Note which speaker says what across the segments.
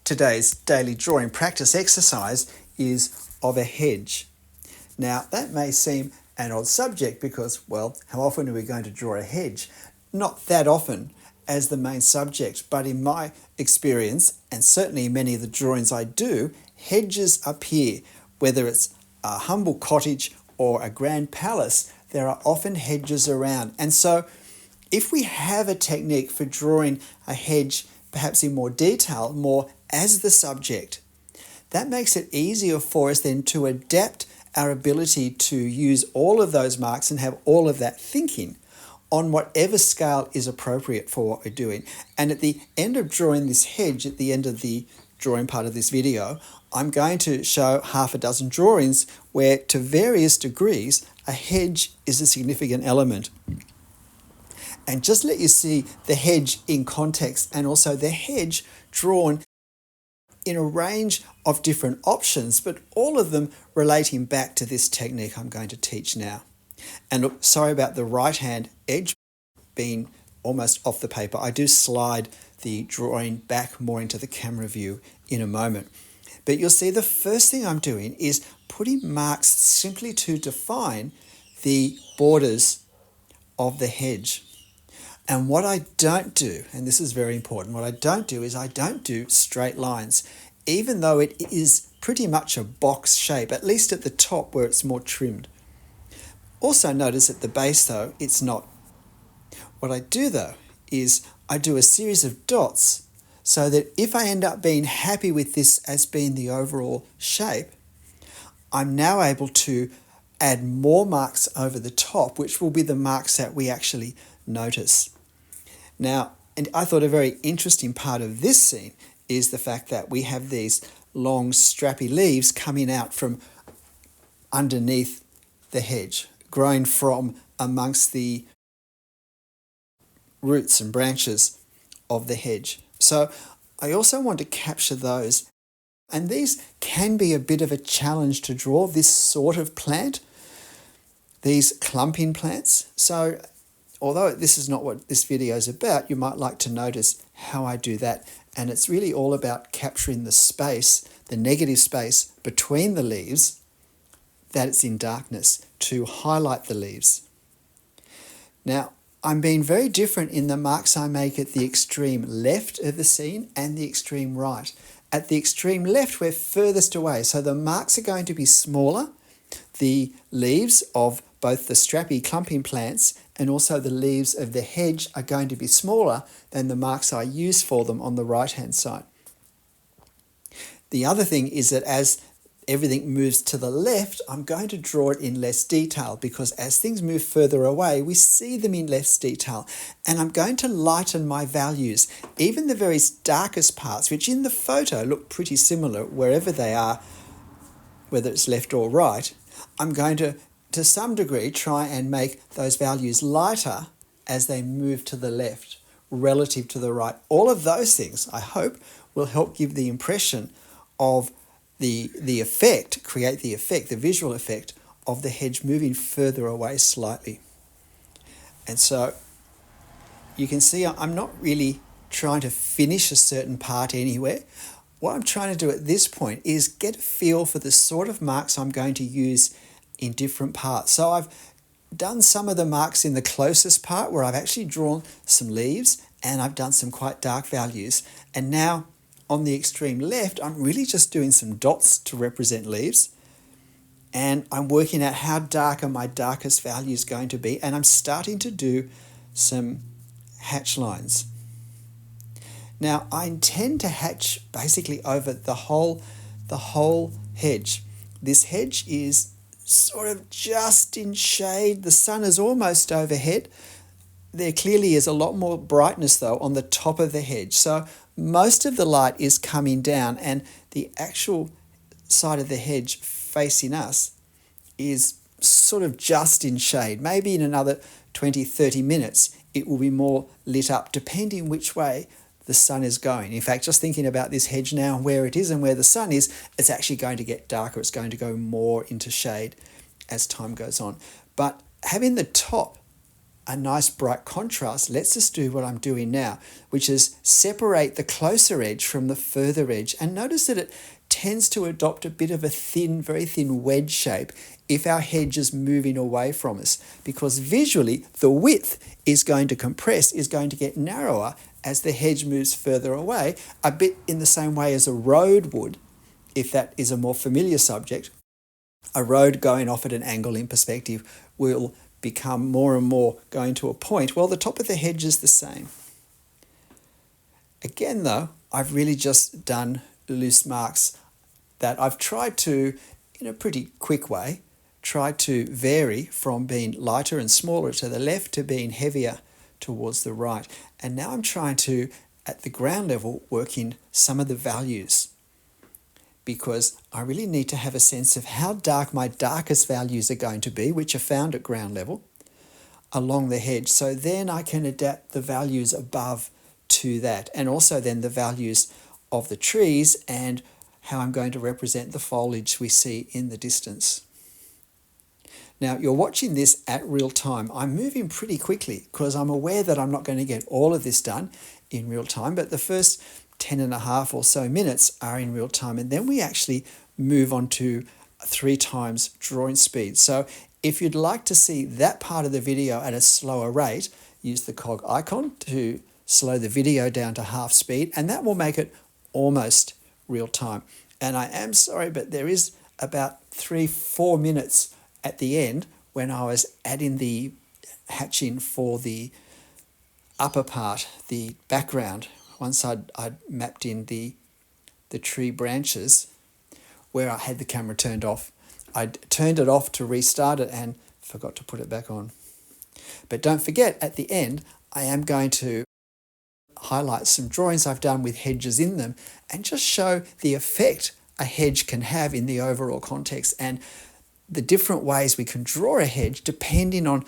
Speaker 1: Today's daily drawing practice exercise is of a hedge. Now, that may seem an odd subject because, well, how often are we going to draw a hedge? Not that often as the main subject, but in my experience, and certainly in many of the drawings I do, hedges appear. Whether it's a humble cottage or a grand palace, there are often hedges around. And so if we have a technique for drawing a hedge perhaps in more detail, more as the subject, that makes it easier for us then to adapt our ability to use all of those marks and have all of that thinking on whatever scale is appropriate for what we're doing. And at the end of drawing this hedge, at the end of the drawing part of this video, I'm going to show half a dozen drawings where, to various degrees, a hedge is a significant element. And just let you see the hedge in context and also the hedge drawn in a range of different options, but all of them relating back to this technique I'm going to teach now. And look, sorry about the right hand edge being almost off the paper. I do slide the drawing back more into the camera view in a moment. But you'll see the first thing I'm doing is putting marks simply to define the borders of the hedge. And what I don't do, and this is very important, what I don't do is I don't do straight lines, even though it is pretty much a box shape, at least at the top where it's more trimmed. Also notice at the base though, it's not. What I do though is I do a series of dots so that if I end up being happy with this as being the overall shape, I'm now able to add more marks over the top, which will be the marks that we actually notice. Now, and I thought a very interesting part of this scene is the fact that we have these long strappy leaves coming out from underneath the hedge, growing from amongst the roots and branches of the hedge. So I also want to capture those. And these can be a bit of a challenge to draw, this sort of plant, these clumping plants. So although this is not what this video is about, you might like to notice how I do that. And it's really all about capturing the space, the negative space between the leaves, that it's in darkness, to highlight the leaves. Now, I'm being very different in the marks I make at the extreme left of the scene and the extreme right. At the extreme left, we're furthest away, so the marks are going to be smaller. The leaves of both the strappy clumping plants and also the leaves of the hedge are going to be smaller than the marks I use for them on the right-hand side. The other thing is that as everything moves to the left, I'm going to draw it in less detail because as things move further away, we see them in less detail. And I'm going to lighten my values, even the very darkest parts, which in the photo look pretty similar wherever they are, whether it's left or right. I'm going to some degree, try and make those values lighter as they move to the left relative to the right. All of those things, I hope, will help give the impression of the effect, create the effect, the visual effect of the hedge moving further away slightly. And so you can see I'm not really trying to finish a certain part anywhere. What I'm trying to do at this point is get a feel for the sort of marks I'm going to use in different parts. So I've done some of the marks in the closest part where I've actually drawn some leaves and I've done some quite dark values. And now on the extreme left, I'm really just doing some dots to represent leaves. And I'm working out how dark are my darkest values going to be. And I'm starting to do some hatch lines. Now I intend to hatch basically over the whole hedge. This hedge is sort of just in shade. The sun is almost overhead. There clearly is a lot more brightness though on the top of the hedge. So most of the light is coming down and the actual side of the hedge facing us is sort of just in shade. Maybe in another 20-30 minutes it will be more lit up depending which way the sun is going. In fact, just thinking about this hedge now, where it is and where the sun is, it's actually going to get darker. It's going to go more into shade as time goes on. But having the top a nice bright contrast, let's just do what I'm doing now, which is separate the closer edge from the further edge. And notice that it tends to adopt a bit of a thin, very thin wedge shape if our hedge is moving away from us, because visually the width is going to compress, is going to get narrower as the hedge moves further away, a bit in the same way as a road would, if that is a more familiar subject. A road going off at an angle in perspective will become more and more going to a point. Well, the top of the hedge is the same. Again, though, I've really just done loose marks that I've tried to, in a pretty quick way, try to vary from being lighter and smaller to the left to being heavier towards the right. And now I'm trying to, at the ground level, work in some of the values, because I really need to have a sense of how dark my darkest values are going to be, which are found at ground level, along the hedge. So then I can adapt the values above to that, and also then the values of the trees and how I'm going to represent the foliage we see in the distance. Now, you're watching this at real time. I'm moving pretty quickly because I'm aware that I'm not going to get all of this done in real time, but the first 10 and a half or so minutes are in real time, and then we actually move on to 3 times drawing speed. So if you'd like to see that part of the video at a slower rate, use the cog icon to slow the video down to half speed, and that will make it almost real time. And I am sorry, but there is about 3-4 minutes at the end when I was adding the hatching for the upper part, the background. Once I'd mapped in the tree branches where I had the camera turned off, I'd turned it off to restart it and forgot to put it back on. But don't forget, at the end, I am going to highlight some drawings I've done with hedges in them and just show the effect a hedge can have in the overall context and the different ways we can draw a hedge depending on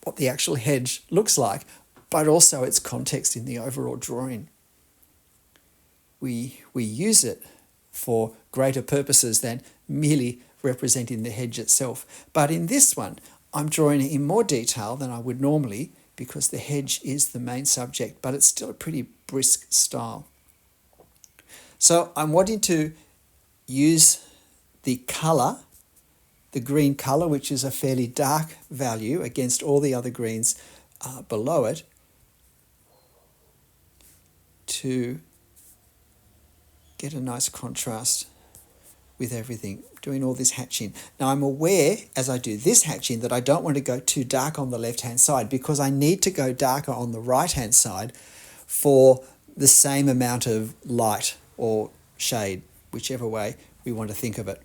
Speaker 1: what the actual hedge looks like, but also its context in the overall drawing. We use it for greater purposes than merely representing the hedge itself. But in this one, I'm drawing it in more detail than I would normally because the hedge is the main subject, but it's still a pretty brisk style. So I'm wanting to use the colour, the green colour, which is a fairly dark value against all the other greens below it, to get a nice contrast with everything, doing all this hatching. Now I'm aware as I do this hatching that I don't want to go too dark on the left-hand side because I need to go darker on the right-hand side for the same amount of light or shade, whichever way we want to think of it.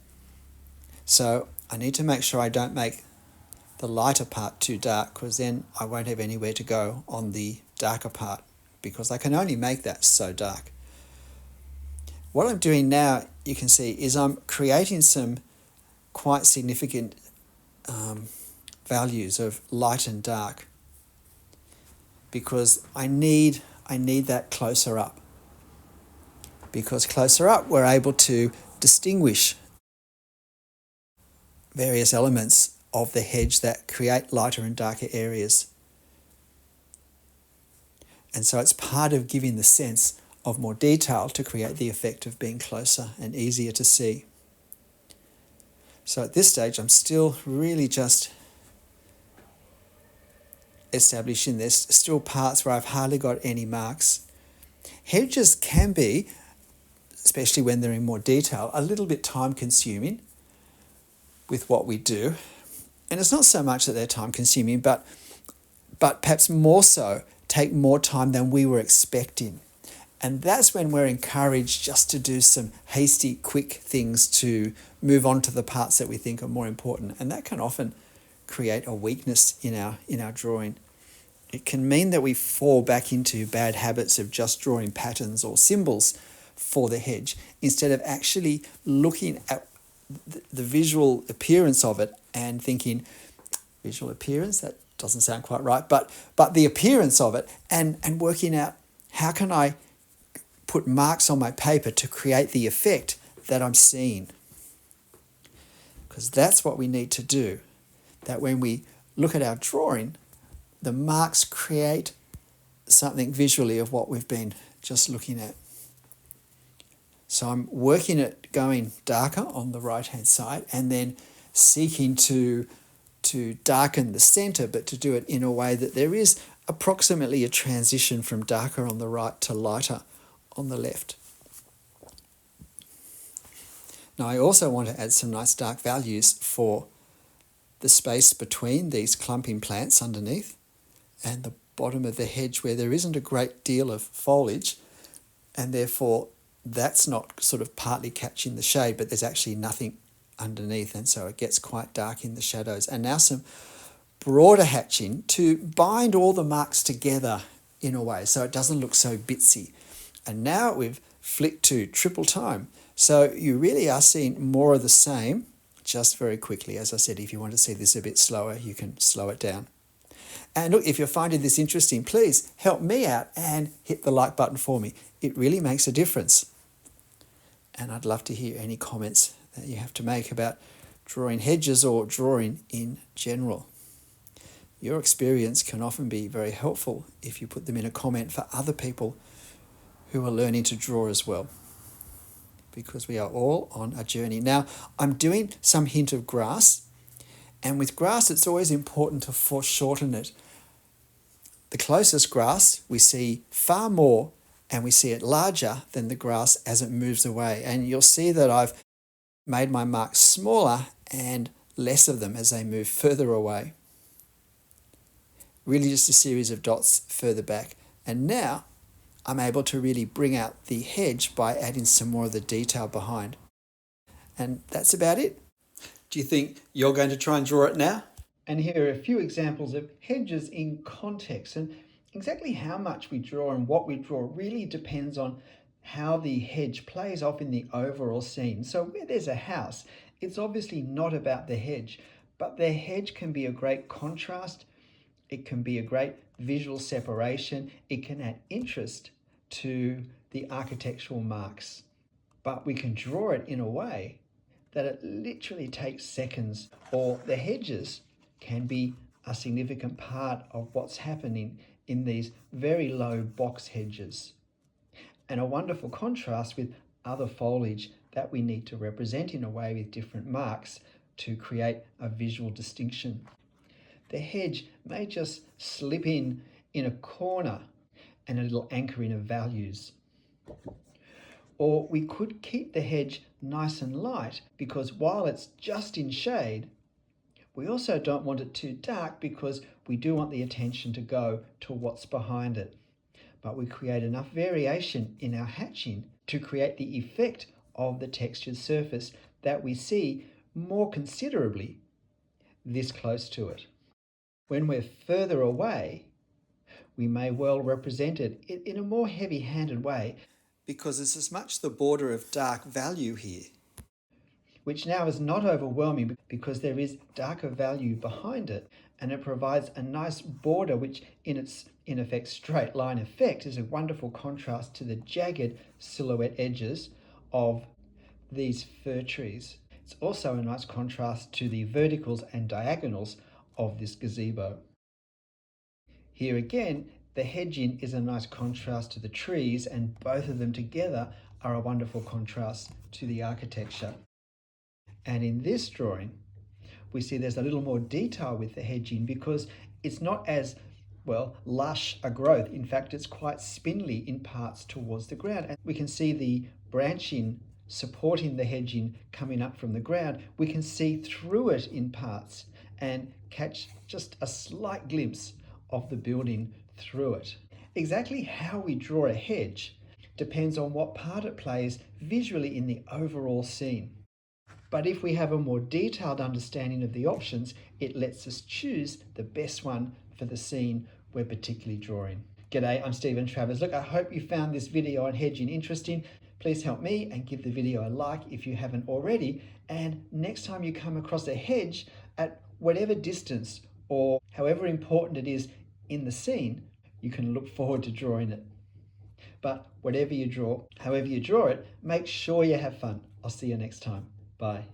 Speaker 1: So I need to make sure I don't make the lighter part too dark because then I won't have anywhere to go on the darker part because I can only make that so dark. What I'm doing now, you can see, is I'm creating some quite significant values of light and dark because I need that closer up. Because closer up, we're able to distinguish various elements of the hedge that create lighter and darker areas. And so it's part of giving the sense of more detail to create the effect of being closer and easier to see. So at this stage, I'm still really just establishing this, still parts where I've hardly got any marks. Hedges can be, especially when they're in more detail, a little bit time consuming with what we do. And it's not so much that they're time consuming, but perhaps more so take more time than we were expecting. And that's when we're encouraged just to do some hasty, quick things to move on to the parts that we think are more important. And that can often create a weakness in our drawing. It can mean that we fall back into bad habits of just drawing patterns or symbols for the hedge instead of actually looking at the visual appearance of it and thinking, visual appearance, that doesn't sound quite right, but the appearance of it and working out how can I put marks on my paper to create the effect that I'm seeing. Because that's what we need to do, that when we look at our drawing, the marks create something visually of what we've been just looking at. So I'm working at going darker on the right-hand side and then seeking to darken the center, but to do it in a way that there is approximately a transition from darker on the right to lighter on the left. Now I also want to add some nice dark values for the space between these clumping plants underneath and the bottom of the hedge where there isn't a great deal of foliage, and therefore that's not sort of partly catching the shade, but there's actually nothing underneath, and so it gets quite dark in the shadows. And now some broader hatching to bind all the marks together in a way so it doesn't look so bitsy. And now we've flicked to triple time, so you really are seeing more of the same just very quickly. As I said, if you want to see this a bit slower, you can slow it down. And look, if you're finding this interesting, please help me out and hit the like button for me. It really makes a difference. And I'd love to hear any comments that you have to make about drawing hedges or drawing in general. Your experience can often be very helpful if you put them in a comment for other people who are learning to draw as well, because we are all on a journey. Now, I'm doing some hint of grass, and with grass it's always important to foreshorten it. The closest grass we see far more, and we see it larger than the grass as it moves away. And you'll see that I've made my marks smaller and less of them as they move further away. Really just a series of dots further back. And now I'm able to really bring out the hedge by adding some more of the detail behind. And that's about it. Do you think you're going to try and draw it now? And here are a few examples of hedges in context. And exactly how much we draw and what we draw really depends on how the hedge plays off in the overall scene. So where there's a house, it's obviously not about the hedge, but the hedge can be a great contrast. It can be a great visual separation. It can add interest to the architectural marks. But we can draw it in a way that it literally takes seconds, or the hedges can be a significant part of what's happening in these very low box hedges. And a wonderful contrast with other foliage that we need to represent in a way with different marks to create a visual distinction. The hedge may just slip in a corner and a little anchoring of values. Or we could keep the hedge nice and light, because while it's just in shade, we also don't want it too dark, because we do want the attention to go to what's behind it. But we create enough variation in our hatching to create the effect of the textured surface that we see more considerably this close to it. When we're further away, we may well represent it in a more heavy-handed way, because there's as much the border of dark value here, which now is not overwhelming because there is darker value behind it, and it provides a nice border which in its in effect straight line effect is a wonderful contrast to the jagged silhouette edges of these fir trees. It's also a nice contrast to the verticals and diagonals of this gazebo. Here again, the hedging is a nice contrast to the trees, and both of them together are a wonderful contrast to the architecture. And in this drawing, we see there's a little more detail with the hedging, because it's not as lush a growth. In fact, it's quite spindly in parts towards the ground. And we can see the branching supporting the hedging coming up from the ground. We can see through it in parts and catch just a slight glimpse of the building through it. Exactly how we draw a hedge depends on what part it plays visually in the overall scene. But if we have a more detailed understanding of the options, it lets us choose the best one for the scene we're particularly drawing. G'day, I'm Stephen Travers. Look, I hope you found this video on hedging interesting. Please help me and give the video a like if you haven't already. And next time you come across a hedge at whatever distance or however important it is in the scene, you can look forward to drawing it. But whatever you draw, however you draw it, make sure you have fun. I'll see you next time. Bye.